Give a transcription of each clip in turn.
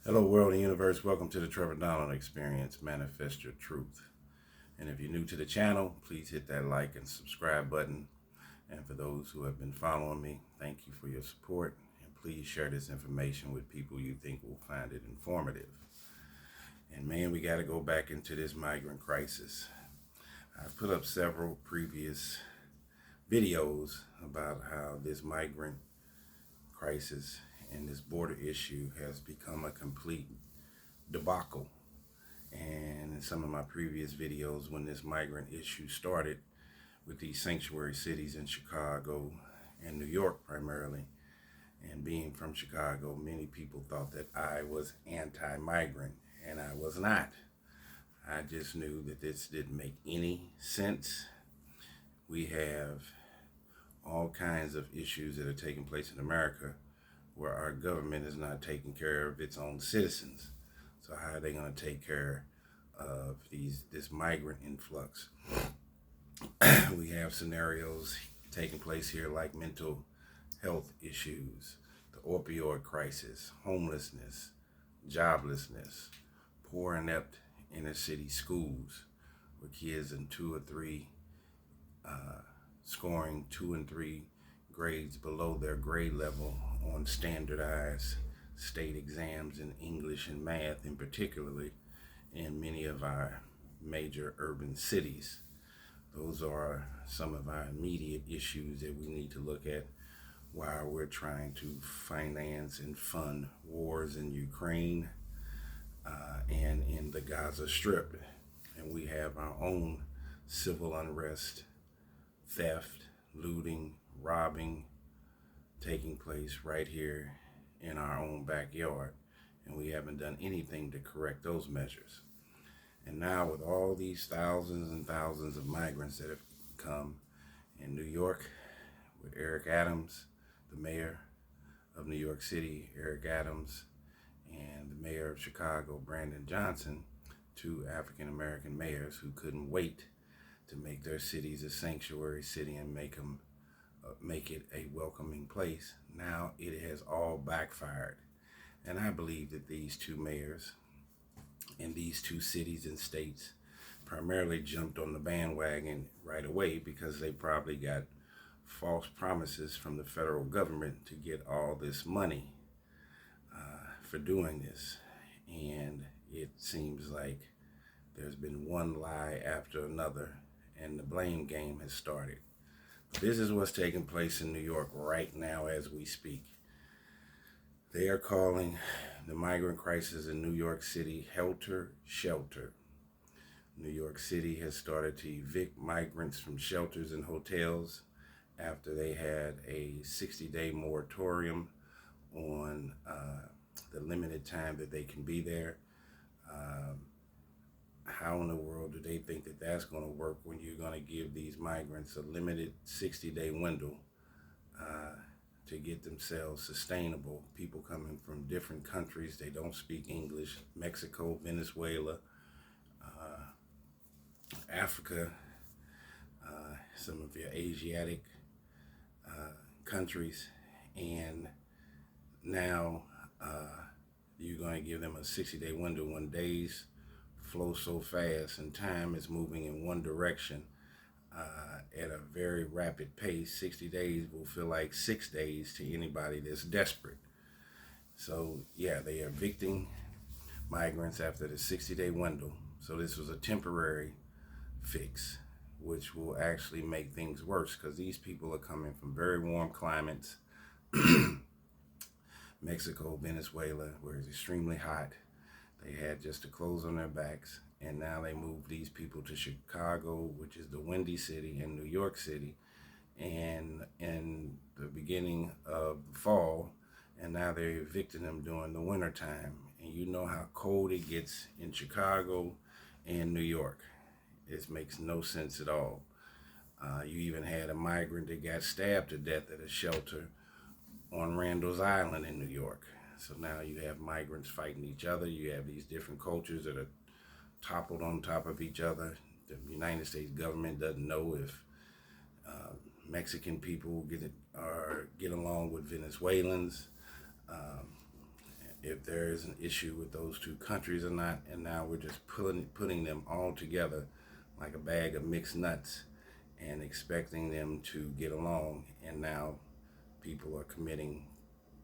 Hello, world and universe. Welcome to the Trevor Donald Experience. Manifest your truth. And if you're new to the channel, please hit that like and subscribe button. And for those who have been following me, thank you for your support. And please share this information with people you think will find it informative. And man, we got to go back into this migrant crisis. I've put up several previous videos about how this migrant crisis and this border issue has become a complete debacle. And in some of my previous videos, when this migrant issue started with these sanctuary cities in Chicago and New York primarily, and being from Chicago, many people thought that I was anti-migrant, and I was not. I just knew that this didn't make any sense. We have all kinds of issues that are taking place in America where our government is not taking care of its own citizens. So how are they going to take care of this migrant influx? We have scenarios taking place here like mental health issues, the opioid crisis, homelessness, joblessness, poor inept inner city schools where kids in scoring 2 and 3 grades below their grade level on standardized state exams in English and math, in particularly in many of our major urban cities. Those are some of our immediate issues that we need to look at while we're trying to finance and fund wars in Ukraine and in the Gaza Strip. And we have our own civil unrest, theft, looting, robbing taking place right here in our own backyard, and we haven't done anything to correct those measures. And now with all these thousands and thousands of migrants that have come in New York with Eric Adams, the mayor of New York City, Eric Adams, and the mayor of Chicago, Brandon Johnson, two African-American mayors who couldn't wait to make their cities a sanctuary city and make it a welcoming place. Now it has all backfired. And I believe that these two mayors in these two cities and states primarily jumped on the bandwagon right away because they probably got false promises from the federal government to get all this money for doing this. And it seems like there's been one lie after another, and the blame game has started. This is what's taking place in New York right now as we speak. They are calling the migrant crisis in New York City Helter Shelter. New York City has started to evict migrants from shelters and hotels after they had a 60-day moratorium on the limited time that they can be there. How in the world do they think that that's going to work when you're going to give these migrants a limited 60-day window to get themselves sustainable? People coming from different countries, they don't speak English, Mexico, Venezuela, Africa, some of your Asiatic countries, and now you're going to give them a 60-day window when days flow so fast and time is moving in one direction at a very rapid pace. 60 days will feel like 6 days to anybody that's desperate. So yeah, they are evicting migrants after the 60-day window. So this was a temporary fix, which will actually make things worse because these people are coming from very warm climates. Mexico, Venezuela, where it's extremely hot. They had just the clothes on their backs, and now they moved these people to Chicago, which is the windy city, and New York City, and in the beginning of the fall, and now they're evicting them during the winter time. And you know how cold it gets in Chicago and New York. It makes no sense at all. You even had a migrant that got stabbed to death at a shelter on Randall's Island in New York. So now you have migrants fighting each other. You have these different cultures that are toppled on top of each other. The United States government doesn't know if Mexican people get along with Venezuelans. if there is an issue with those two countries or not, and now we're just putting them all together like a bag of mixed nuts and expecting them to get along. And now people are committing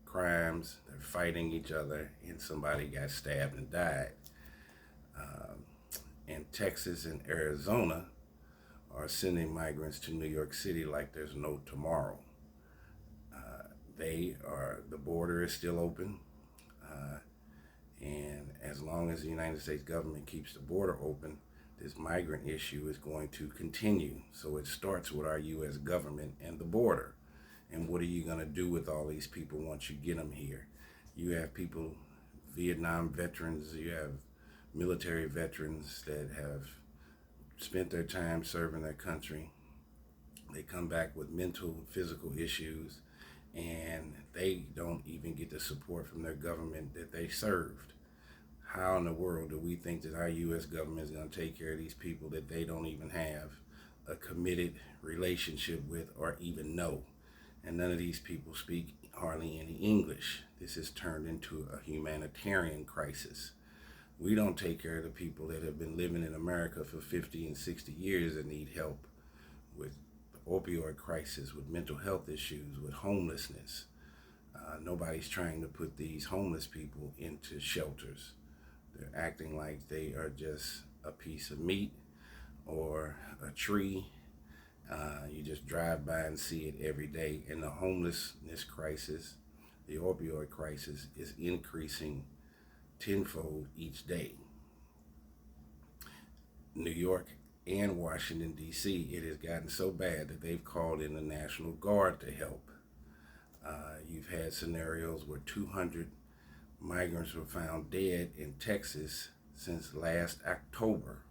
crimes, they're fighting each other, and somebody got stabbed and died. And Texas and Arizona are sending migrants to New York City like there's no tomorrow. The border is still open. And as long as the United States government keeps the border open, this migrant issue is going to continue. So it starts with our U.S. government and the border. And what are you going to do with all these people once you get them here? You have people, Vietnam veterans, you have military veterans that have spent their time serving their country. They come back with mental, physical issues, and they don't even get the support from their government that they served. How in the world do we think that our U.S. government is going to take care of these people that they don't even have a committed relationship with or even know? And none of these people speak hardly any English. This has turned into a humanitarian crisis. We don't take care of the people that have been living in America for 50 and 60 years and need help with the opioid crisis, with mental health issues, with homelessness. Nobody's trying to put these homeless people into shelters. They're acting like they are just a piece of meat or a tree. You just drive by and see it every day. And the homelessness crisis, the opioid crisis, is increasing tenfold each day. New York and Washington, D.C., it has gotten so bad that they've called in the National Guard to help. You've had scenarios where 200 migrants were found dead in Texas since last October.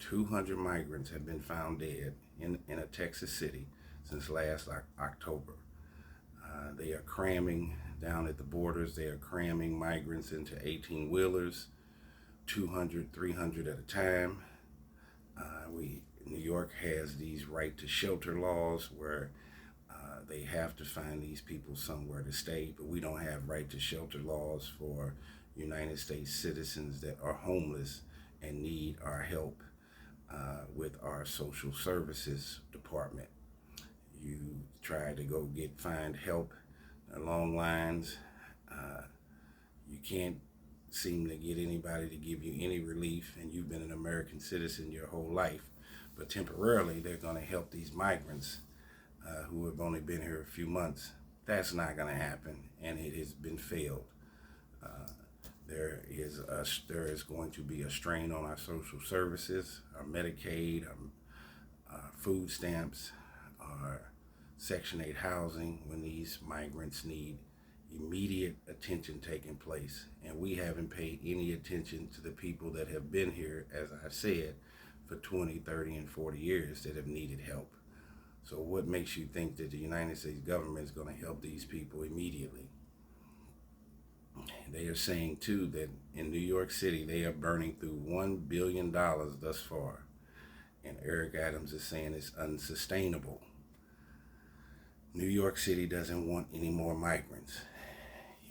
200 migrants have been found dead in a Texas city since last October. They are cramming down at the borders. They are cramming migrants into 18-wheelers, 200, 300 at a time. New York has these right to shelter laws where they have to find these people somewhere to stay, but we don't have right to shelter laws for United States citizens that are homeless and need our help with our social services department. You try to find help, long lines. You can't seem to get anybody to give you any relief, and you've been an American citizen your whole life. But temporarily, they're going to help these migrants who have only been here a few months. That's not going to happen, and it has been failed. There is going to be a strain on our social services, our Medicaid, our food stamps, our Section 8 housing when these migrants need immediate attention taking place. And we haven't paid any attention to the people that have been here, as I said, for 20, 30, and 40 years that have needed help. So what makes you think that the United States government is going to help these people immediately? They are saying, too, that in New York City, they are burning through $1 billion thus far. And Eric Adams is saying it's unsustainable. New York City doesn't want any more migrants.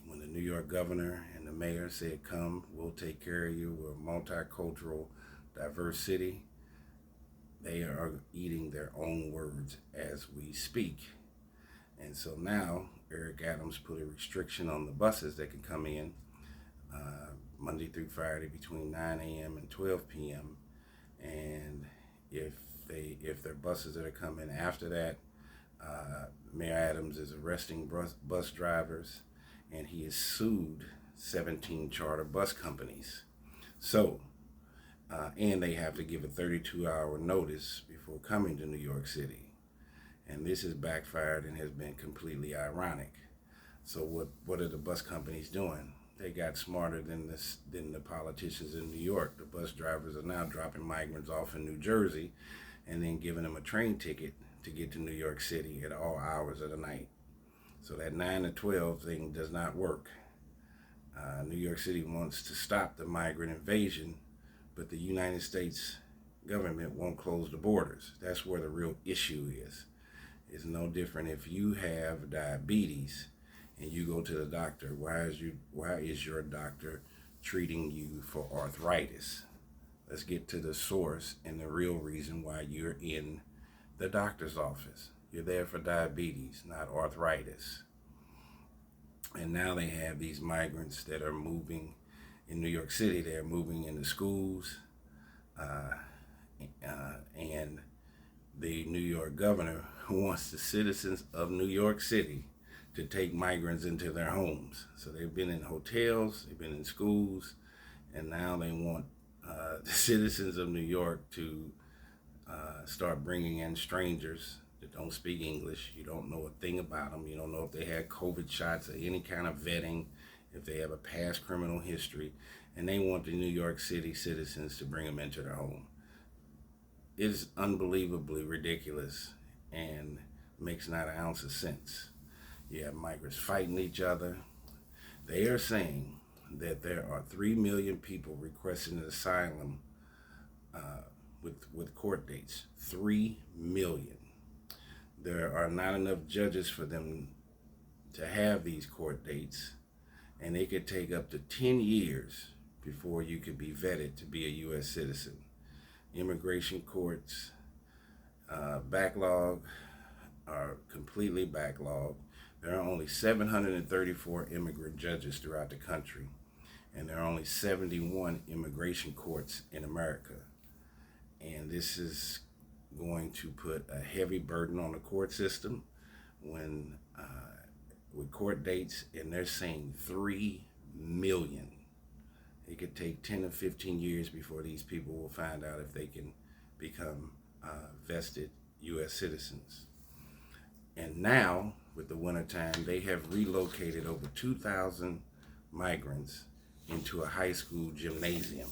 When the New York governor and the mayor said, come, we'll take care of you, we're a multicultural, diverse city, they are eating their own words as we speak. And so now Eric Adams put a restriction on the buses that can come in Monday through Friday between 9 a.m. and 12 p.m. And if they're buses that are coming after that, Mayor Adams is arresting bus drivers, and he has sued 17 charter bus companies. So, and they have to give a 32-hour notice before coming to New York City. And this has backfired and has been completely ironic. So what are the bus companies doing? They got smarter than the politicians in New York. The bus drivers are now dropping migrants off in New Jersey and then giving them a train ticket to get to New York City at all hours of the night. So that 9 to 12 thing does not work. New York City wants to stop the migrant invasion, but the United States government won't close the borders. That's where the real issue is. It's no different if you have diabetes and you go to the doctor. Why is your doctor treating you for arthritis? Let's get to the source and the real reason why you're in the doctor's office. You're there for diabetes, not arthritis. And now they have these migrants that are moving in New York City. They're moving into schools, and the New York governor wants the citizens of New York City to take migrants into their homes. So they've been in hotels, they've been in schools, and now they want the citizens of New York to start bringing in strangers that don't speak English. You don't know a thing about them. You don't know if they had COVID shots or any kind of vetting, if they have a past criminal history, and they want the New York City citizens to bring them into their home. It's unbelievably ridiculous and makes not an ounce of sense. You have migrants fighting each other. They are saying that there are 3 million people requesting asylum with court dates. 3 million. There are not enough judges for them to have these court dates, and it could take up to 10 years before you could be vetted to be a U.S. citizen. Immigration courts backlog are completely backlogged. There are only 734 immigrant judges throughout the country, and there are only 71 immigration courts in America. And this is going to put a heavy burden on the court system when with court dates, and they're saying 3 million. It could take 10 or 15 years before these people will find out if they can become vested U.S. citizens. And now, with the wintertime, they have relocated over 2,000 migrants into a high school gymnasium.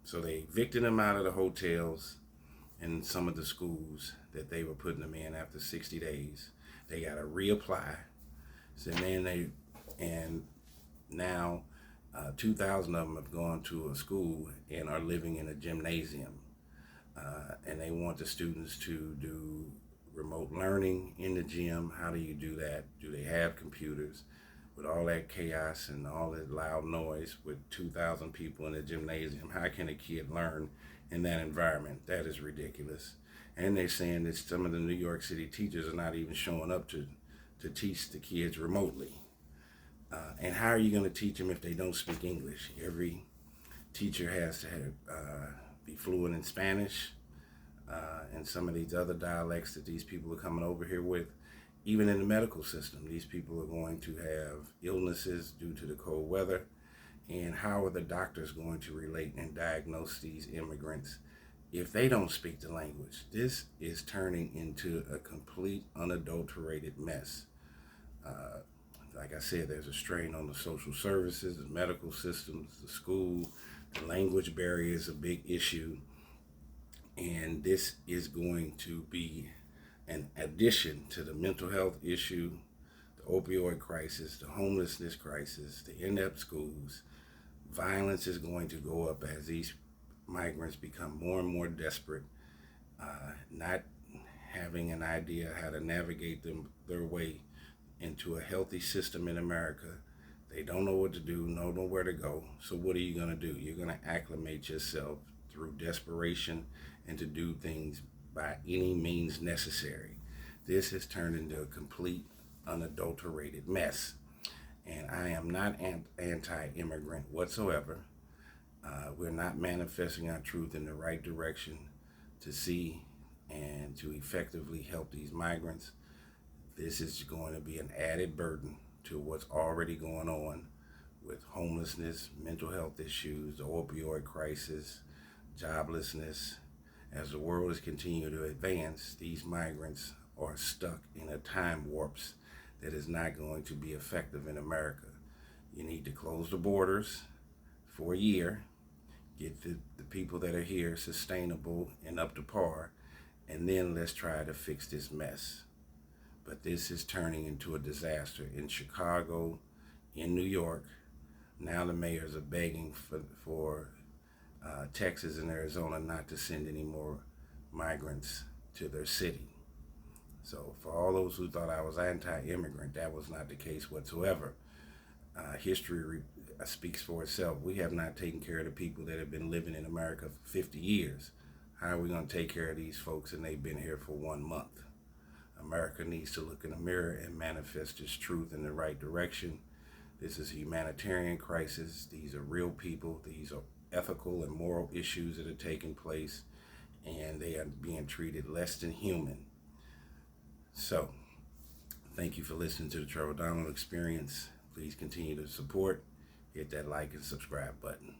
So they evicted them out of the hotels and some of the schools that they were putting them in after 60 days. They got to reapply. So then now 2,000 of them have gone to a school and are living in a gymnasium. And they want the students to do remote learning in the gym. How do you do that? Do they have computers? With all that chaos and all that loud noise with 2,000 people in a gymnasium, how can a kid learn in that environment? That is ridiculous. And they're saying that some of the New York City teachers are not even showing up to teach the kids remotely. And how are you going to teach them if they don't speak English? Every teacher has to be fluent in Spanish and some of these other dialects that these people are coming over here with. Even in the medical system, these people are going to have illnesses due to the cold weather. And how are the doctors going to relate and diagnose these immigrants if they don't speak the language? This is turning into a complete unadulterated mess. Like I said, there's a strain on the social services, the medical systems, the school. The language barrier is a big issue. And this is going to be an addition to the mental health issue, the opioid crisis, the homelessness crisis, the inept schools. Violence is going to go up as these migrants become more and more desperate, not having an idea how to navigate their way into a healthy system in America. They don't know what to do, don't know where to go. So what are you going to do? You're going to acclimate yourself through desperation and to do things by any means necessary. This has turned into a complete unadulterated mess. And I am not anti-immigrant whatsoever. We're not manifesting our truth in the right direction to see and to effectively help these migrants. This is going to be an added burden to what's already going on with homelessness, mental health issues, the opioid crisis, joblessness. As the world is continuing to advance, these migrants are stuck in a time warps that is not going to be effective in America. You need to close the borders for a year, get the people that are here sustainable and up to par, and then let's try to fix this mess. But this is turning into a disaster in Chicago, in New York. Now the mayors are begging for Texas and Arizona not to send any more migrants to their city. So for all those who thought I was anti-immigrant, that was not the case whatsoever. History speaks for itself. We have not taken care of the people that have been living in America for 50 years. How are we going to take care of these folks and they've been here for 1 month? America needs to look in the mirror and manifest its truth in the right direction. This is a humanitarian crisis. These are real people. These are ethical and moral issues that are taking place, and they are being treated less than human. So, thank you for listening to the Trevor Donald Experience. Please continue to support. Hit that like and subscribe button.